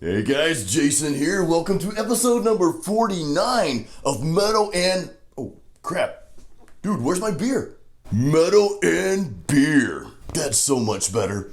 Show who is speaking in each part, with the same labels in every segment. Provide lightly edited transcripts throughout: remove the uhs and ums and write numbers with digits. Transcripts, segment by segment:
Speaker 1: Hey guys, Jason here. Welcome to episode number 49 of Metal and... Oh, crap. Dude, where's my beer? Metal and Beer. That's so much better.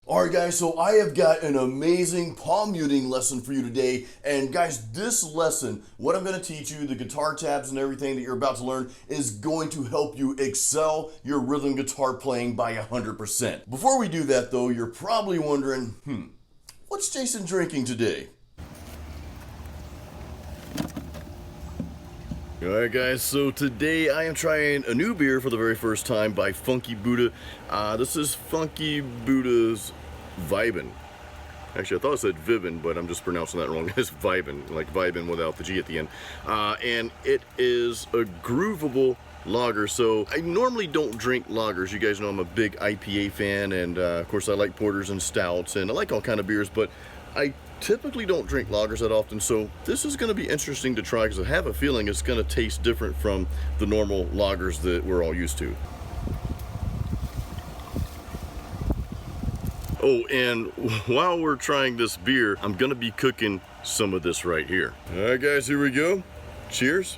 Speaker 1: Alright guys, so I have got an amazing palm muting lesson for you today, and guys, this lesson, what I'm going to teach you, the guitar tabs and everything that you're about to learn, is going to help you excel your rhythm guitar playing by 100%. Before we do that though, you're probably wondering, what's Jason drinking today? Alright guys, so today I am trying a new beer for the very first time by Funky Buddha. This is Funky Buddha's Vibin. Actually, I thought it said Vibin, but I'm just pronouncing that wrong. It's Vibin, like Vibin without the G at the end. And it is a Groovable lager. So I normally don't drink lagers. You guys know I'm a big IPA fan, and of course I like porters and stouts, and I like all kind of beers, but I typically don't drink lagers that often, so this is going to be interesting to try because I have a feeling it's going to taste different from the normal lagers that we're all used to. Oh, and while we're trying this beer, I'm going to be cooking some of this right here. Alright guys, here we go. Cheers.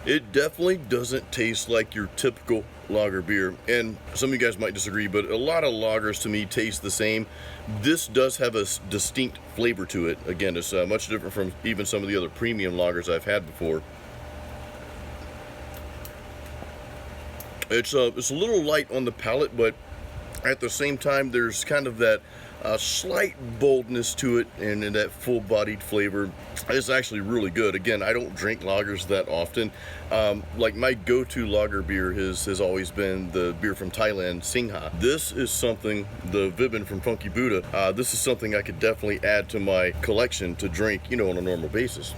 Speaker 1: It definitely doesn't taste like your typical lager beer, and some of you guys might disagree, but a lot of lagers to me taste the same. This does have a distinct flavor to it. Again, it's much different from even some of the other premium lagers I've had before. It's a little light on the palate, but at the same time there's kind of that slight boldness to it, and that full-bodied flavor. It's actually really good. Again, I don't drink lagers that often. Like my go-to lager beer has always been the beer from Thailand, Singha. This is something, the Vibin from Funky Buddha, this is something I could definitely add to my collection to drink, you know, on a normal basis.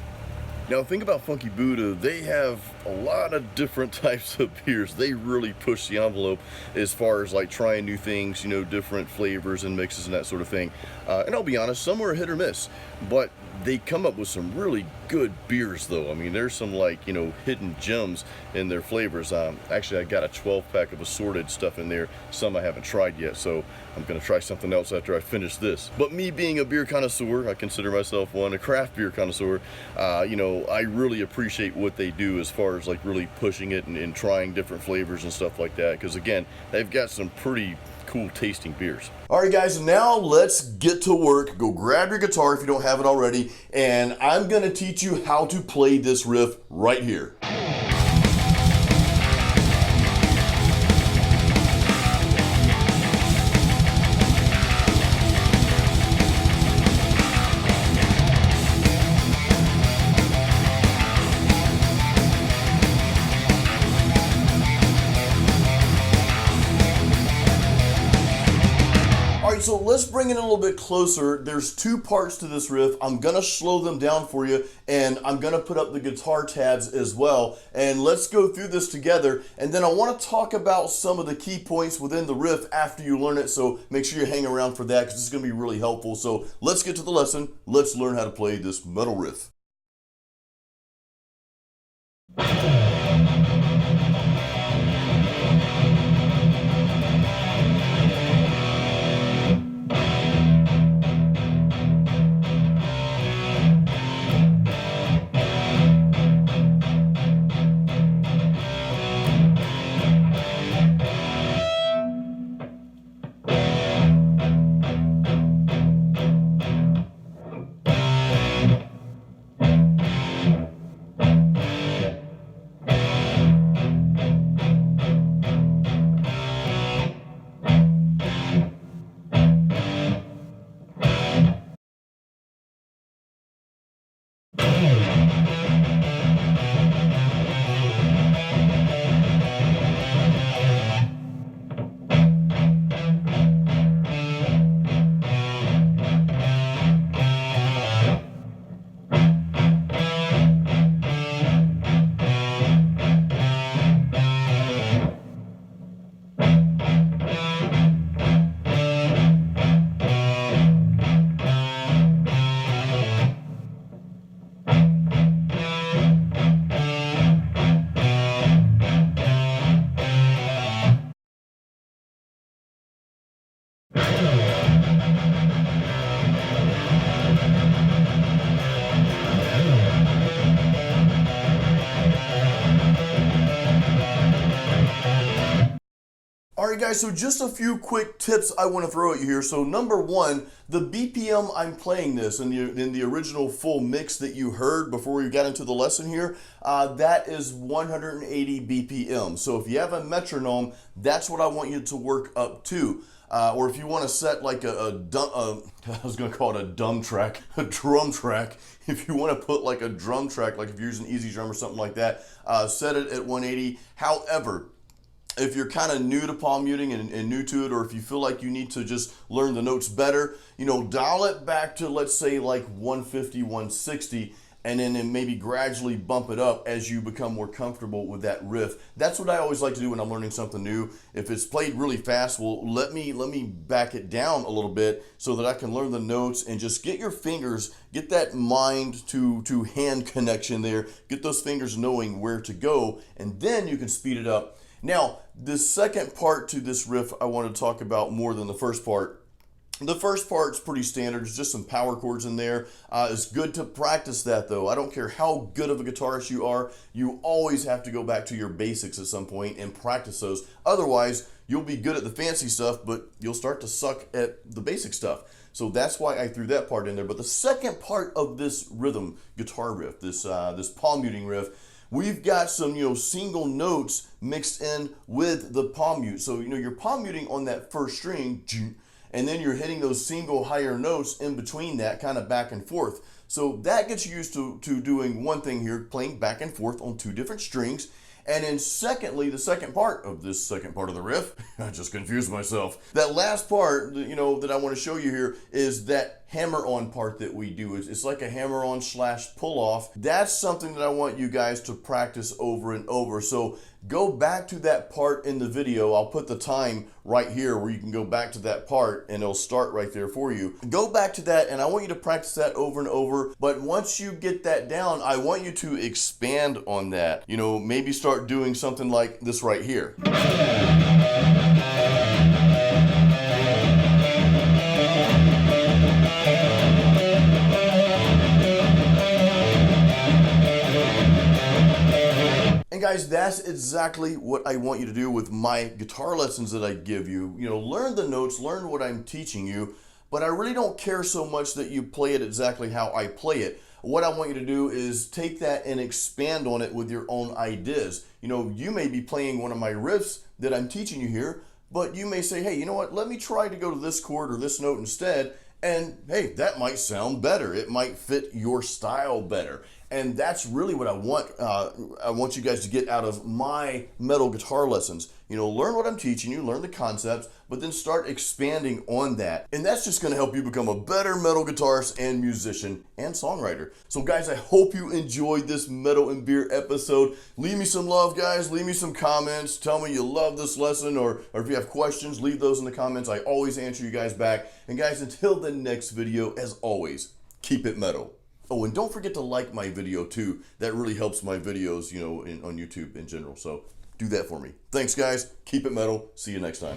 Speaker 1: Now, think about Funky Buddha. They have a lot of different types of beers. They really push the envelope as far as like trying new things, you know, different flavors and mixes and that sort of thing. And I'll be honest, some are hit or miss, but they come up with some really good beers though. I mean, there's some like, you know, hidden gems in their flavors. Actually, I got a 12-pack of assorted stuff in there. Some I haven't tried yet, so I'm gonna try something else after I finish this. But me being a beer connoisseur, I consider myself one, a craft beer connoisseur, you know, I really appreciate what they do as far as like really pushing it and trying different flavors and stuff like that, because again, they've got some pretty cool tasting beers. Alright guys, now let's get to work. Go grab your guitar if you don't have it already, and I'm gonna teach you how to play this riff right here. So let's bring it a little bit closer. There's two parts to this riff. I'm gonna slow them down for you, and I'm gonna put up the guitar tabs as well. And let's go through this together. And then I wanna talk about some of the key points within the riff after you learn it. So make sure you hang around for that, because this is gonna be really helpful. So let's get to the lesson. Let's learn how to play this metal riff. Alright guys, so just a few quick tips I want to throw at you here. So number one, the BPM I'm playing this in the original full mix that you heard before we got into the lesson here, that is 180 BPM. So if you have a metronome, that's what I want you to work up to. Or if you want to set like I was going to call it a dumb track, a drum track. If you want to put like a drum track, like if you're using Easy Drum or something like that, set it at 180. However, if you're kind of new to palm muting and new to it, or if you feel like you need to just learn the notes better, you know, dial it back to, let's say, like 150, 160, and then maybe gradually bump it up as you become more comfortable with that riff. That's what I always like to do when I'm learning something new. If it's played really fast, well, let me back it down a little bit so that I can learn the notes and just get your fingers, get that mind to hand connection there, get those fingers knowing where to go, and then you can speed it up. Now, the second part to this riff I want to talk about more than the first part. The first part's pretty standard. It's just some power chords in there. It's good to practice that though. I don't care how good of a guitarist you are, you always have to go back to your basics at some point and practice those. Otherwise, you'll be good at the fancy stuff, but you'll start to suck at the basic stuff. So that's why I threw that part in there. But the second part of this rhythm guitar riff, this palm muting riff, we've got some, you know, single notes mixed in with the palm mute. So, you know, you're palm muting on that first string, and then you're hitting those single higher notes in between that, kind of back and forth. So that gets you used to doing one thing here, playing back and forth on two different strings. And then secondly, the second part of this second part of the riff, I just confused myself. That last part, you know, that I want to show you here is that hammer-on part that we do. It's like a hammer-on / pull-off. That's something that I want you guys to practice over and over. So go back to that part in the video. I'll put the time right here where you can go back to that part and it'll start right there for you. Go back to that and I want you to practice that over and over. But once you get that down, I want you to expand on that. You know, maybe start doing something like this right here. Guys, that's exactly what I want you to do with my guitar lessons that I give you. You know, learn the notes, learn what I'm teaching you, but I really don't care so much that you play it exactly how I play it. What I want you to do is take that and expand on it with your own ideas. You know, you may be playing one of my riffs that I'm teaching you here, but you may say, hey, you know what, let me try to go to this chord or this note instead, and hey, that might sound better. It might fit your style better. And that's really what I want you guys to get out of my metal guitar lessons. You know, learn what I'm teaching you, learn the concepts, but then start expanding on that. And that's just gonna help you become a better metal guitarist and musician and songwriter. So guys, I hope you enjoyed this Metal and Beer episode. Leave me some love, guys. Leave me some comments. Tell me you love this lesson, or if you have questions, leave those in the comments. I always answer you guys back. And guys, until the next video, as always, keep it metal. Oh, and don't forget to like my video too. That really helps my videos, you know, on YouTube in general. So do that for me. Thanks, guys. Keep it metal. See you next time.